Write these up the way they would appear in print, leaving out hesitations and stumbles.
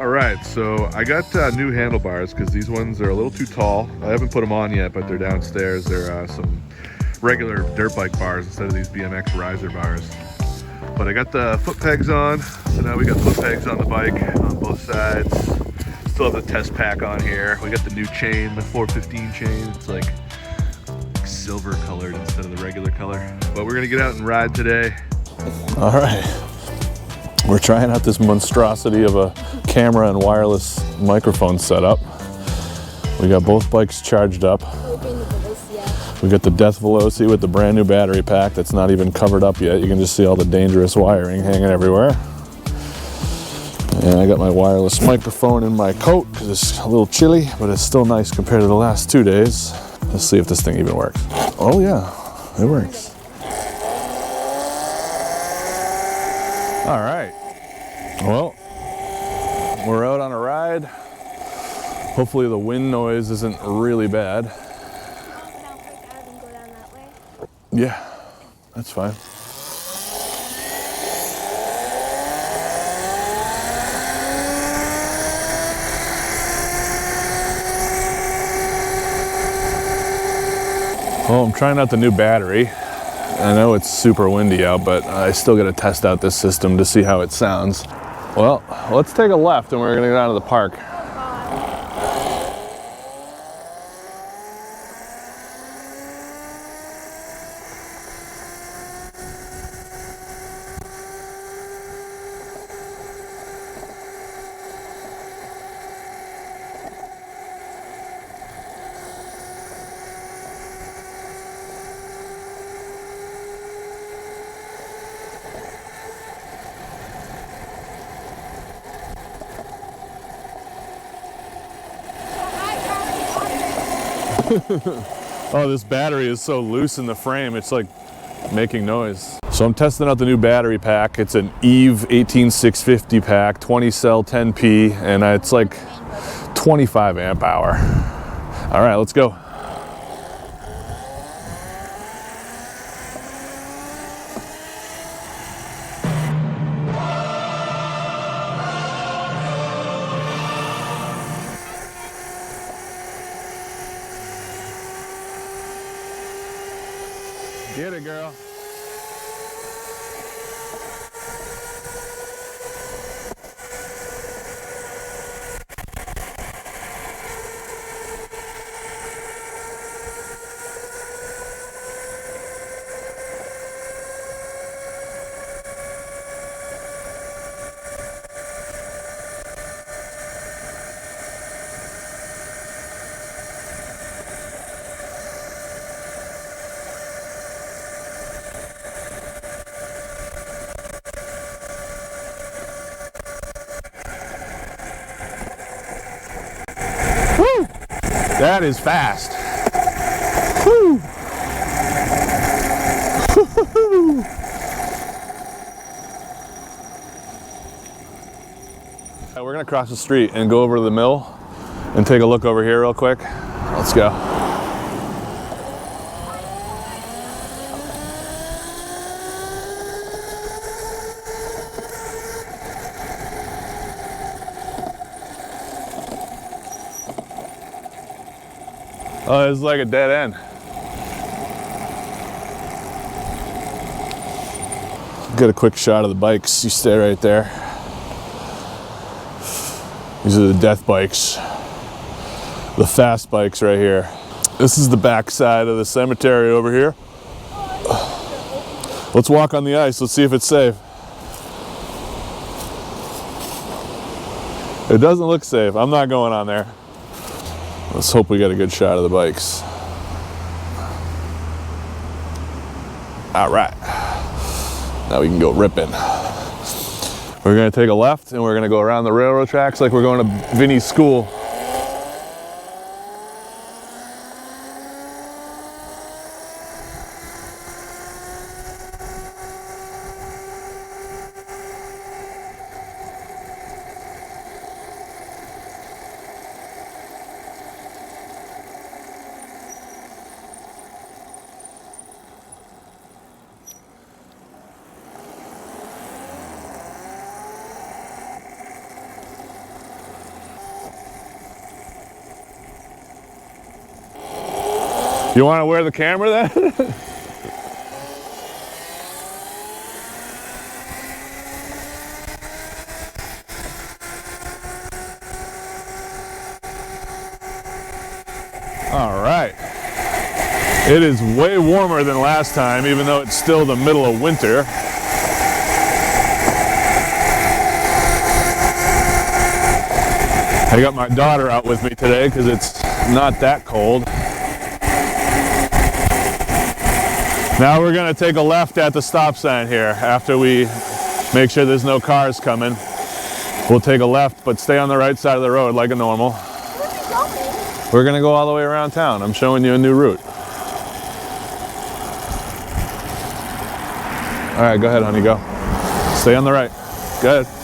All right, so I got new handlebars because these ones are a little too tall. I haven't put them on yet, but they're downstairs. They're some regular dirt bike bars instead of these BMX riser bars. But I got the foot pegs on, so now we got foot pegs on the bike on both sides. Still have the test pack on here. We got the new chain, the 415 chain. It's like silver colored instead of the regular color. But we're gonna get out and ride today. All right, we're trying out this monstrosity of a camera and wireless microphone setup. We got both bikes charged up. We got the Death Voloci with the brand new battery pack that's not even covered up yet. You can just see all the dangerous wiring hanging everywhere. And I got my wireless microphone in my coat because it's a little chilly, but it's still nice compared to the last 2 days. Let's see if this thing even works. Oh yeah, it works. All right, well, we're out on a ride. Hopefully the wind noise isn't really bad. Yeah, that's fine. Well, I'm trying out the new battery. I know it's super windy out, but I still got to test out this system to see how it sounds. Well, let's take a left and we're going to go down to the park. Oh, this battery is so loose in the frame, it's like making noise. So I'm testing out the new battery pack. It's an EVE 18650 pack, 20 cell 10P, and it's like 25 amp hour. All right, let's go. Get it, girl. Woo! That is fast. Woo! We're gonna cross the street and go over to the mill and take a look over here real quick. Let's go. Oh, it's like a dead end. Get a quick shot of the bikes. You stay right there. These are the death bikes. The fast bikes right here. This is the back side of the cemetery over here. Let's walk on the ice. Let's see if it's safe. It doesn't look safe. I'm not going on there. Let's hope we get a good shot of the bikes. All right. Now we can go ripping. We're gonna take a left and we're gonna go around the railroad tracks like we're going to Vinny's school. You want to wear the camera then? All right. It is way warmer than last time, even though it's still the middle of winter. I got my daughter out with me today because it's not that cold. Now we're gonna take a left at the stop sign here after we make sure there's no cars coming. We'll take a left, but stay on the right side of the road like a normal. Where are we going? We're gonna go all the way around town. I'm showing you a new route. All right, go ahead, honey, go. Stay on the right. Go ahead.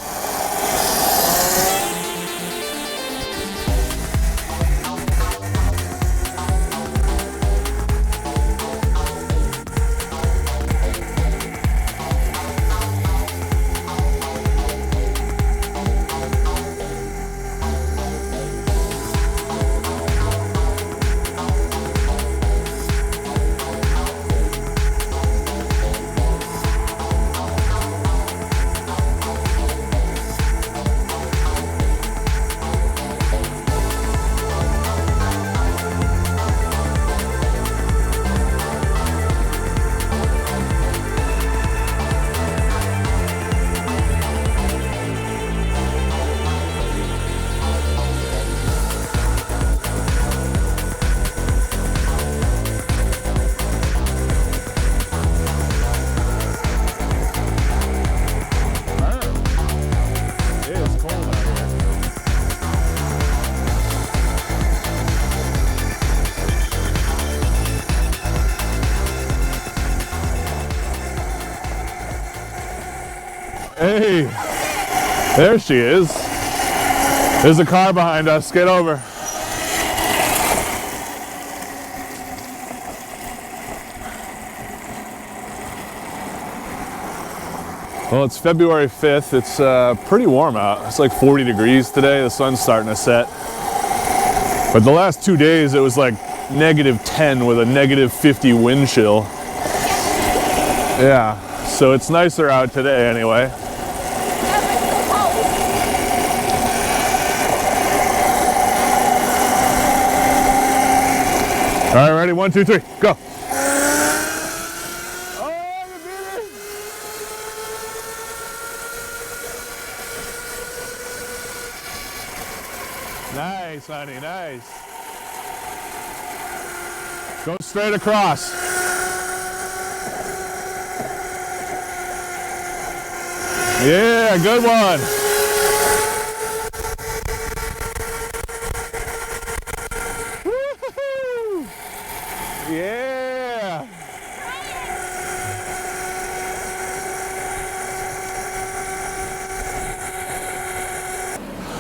Hey, there she is. There's a car behind us. Get over. Well, it's February 5th. It's pretty warm out. It's like 40 degrees today. The sun's starting to set. But the last 2 days, it was like -10 with a -50 wind chill. Yeah, so it's nicer out today anyway. All right, ready? 1, 2, 3, go. Oh, you did it. Nice, honey, nice. Go straight across. Yeah, good one. Yeah.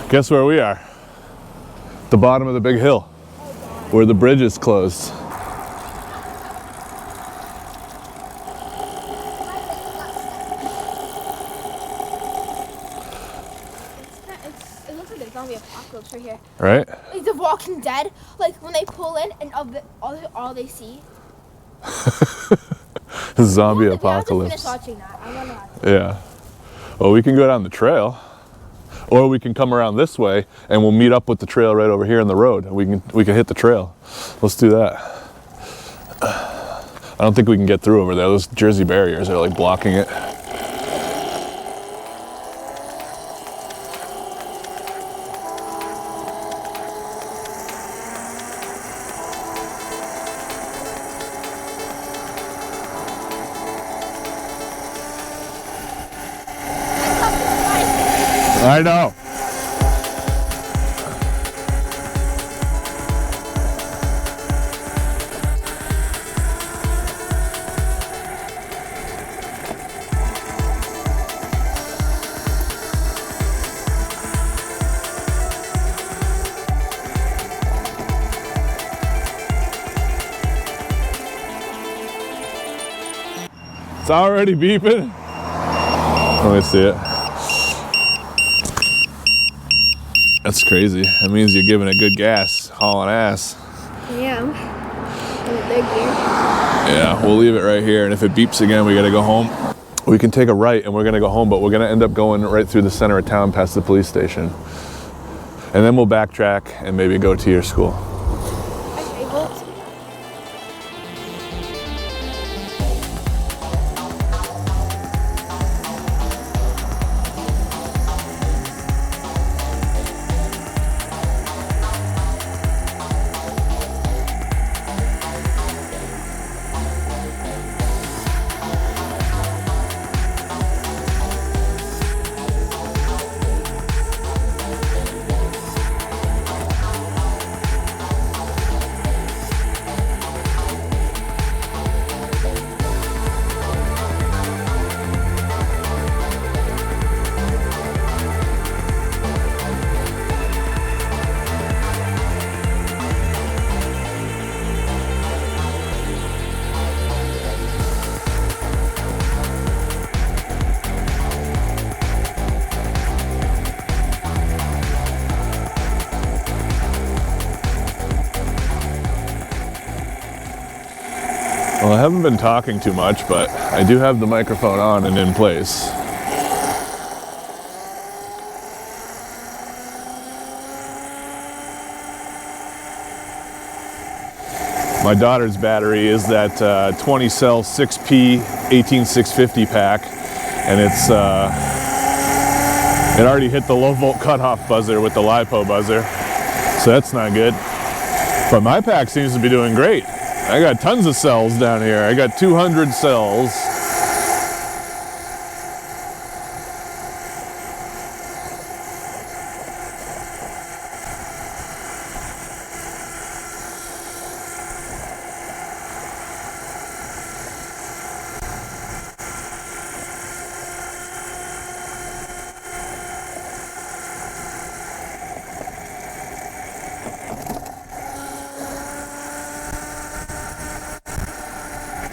Guess where we are? The bottom of the big hill, where the bridge is closed. It looks like a zombie apocalypse right here. Right? Like The Walking Dead, like when they pull in and all they see. Zombie We have to apocalypse. finish watching that. I want to watch Yeah. Well, we can go down the trail, or we can come around this way, and we'll meet up with the trail right over here in the road. We can hit the trail. Let's do that. I don't think we can get through over there. Those Jersey barriers are like blocking it. I know. It's already beeping. Let me see it. That's crazy. That means you're giving it good gas, hauling ass. Yeah. They're geared. Yeah, we'll leave it right here, and if it beeps again, we gotta go home. We can take a right and we're gonna go home, but we're gonna end up going right through the center of town past the police station. And then we'll backtrack and maybe go to your school. Okay, Voloci. Well, I haven't been talking too much, but I do have the microphone on and in place. My daughter's battery is that 20 cell 6P 18650 pack, and it already hit the low volt cutoff buzzer with the LiPo buzzer, so that's not good. But my pack seems to be doing great. I got tons of cells down here. I got 200 cells.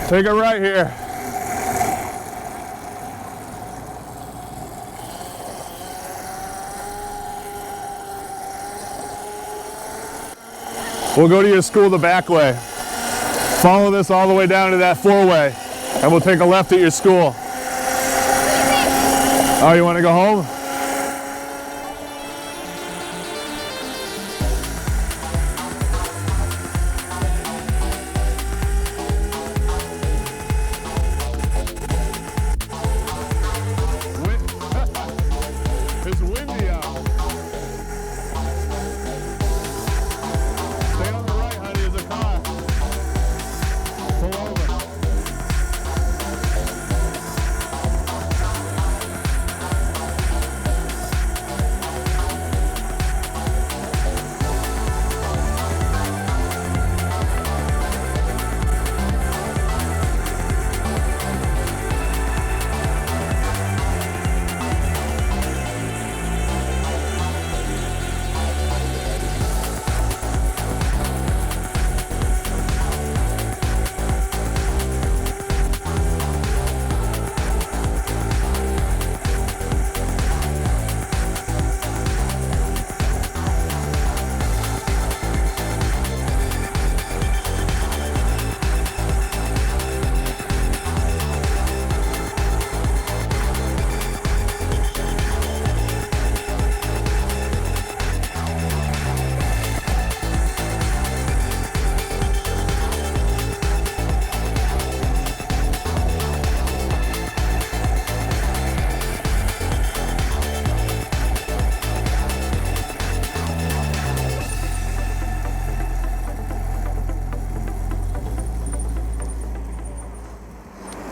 Take a right here. We'll go to your school the back way. Follow this all the way down to that four-way, and we'll take a left at your school. Oh, you want to go home? It's windy out. Stay on the right, honey, there's a car. Pull over.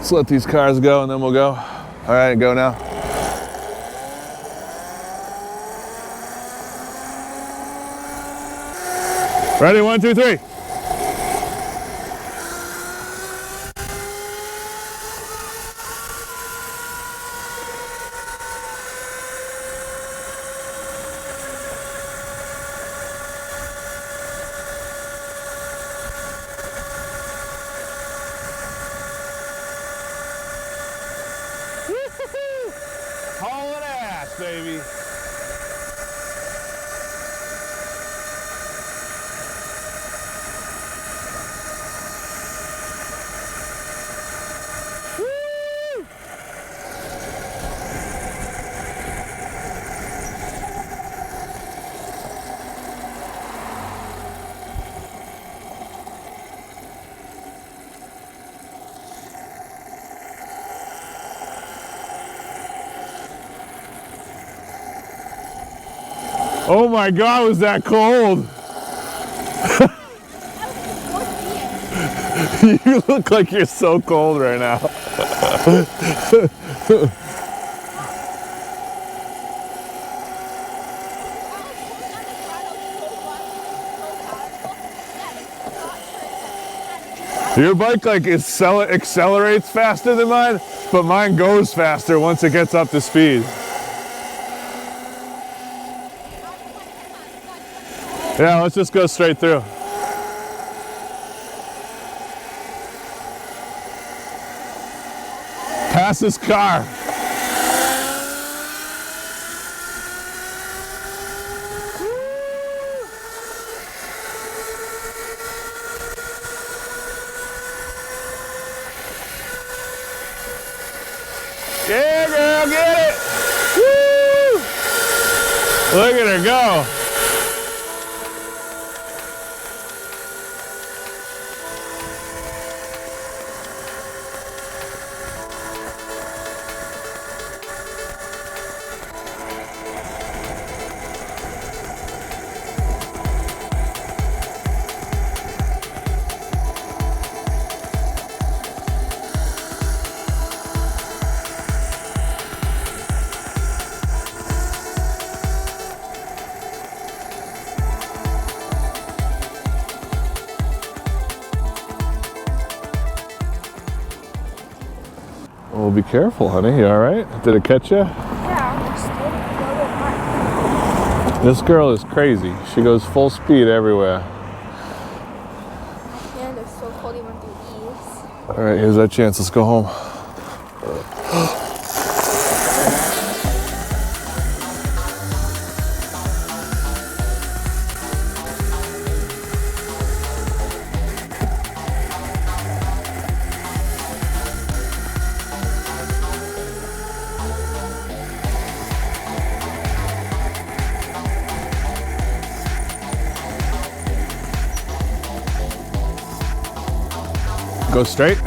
Let's let these cars go and then we'll go. All right, go now. Ready, 1, 2, 3. Hauling ass, baby. Oh my God, was that cold? You look like you're so cold right now. Your bike like accelerates faster than mine, but mine goes faster once it gets up to speed. Yeah, let's just go straight through. Pass this car. Yeah, girl, get it! Woo! Look at her go. Well, be careful, honey. You all right? Did it catch you? Yeah, I'm still. This girl is crazy. She goes full speed everywhere. My hand is so cold even through these. All right, here's our chance. Let's go home. Go straight.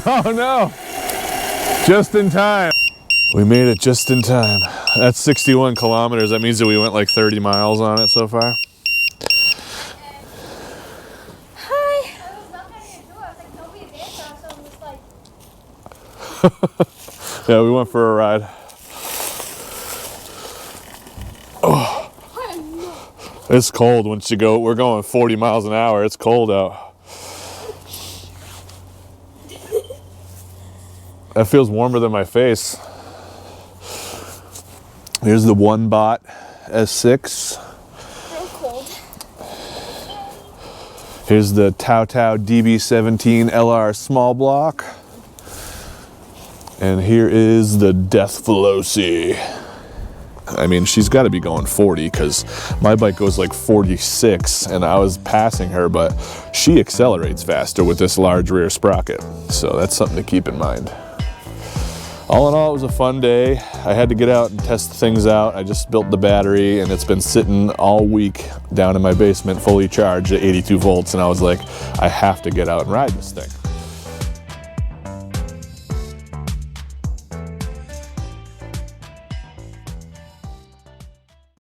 Oh no, just in time. We made it just in time. That's 61 kilometers. That means that we went like 30 miles on it so far. Hi. Yeah, we went for a ride. Oh, it's cold once you go. We're going 40 miles an hour. It's cold out. That feels warmer than my face. Here's the one bot S6. Real cold. Here's the Tao DB17 LR small block. And here is the Death Voloci. I mean, she's got to be going 40 because my bike goes like 46 and I was passing her, but she accelerates faster with this large rear sprocket. So that's something to keep in mind. All in all, it was a fun day. I had to get out and test things out. I just built the battery and it's been sitting all week down in my basement fully charged at 82 volts, and I was like, I have to get out and ride this thing.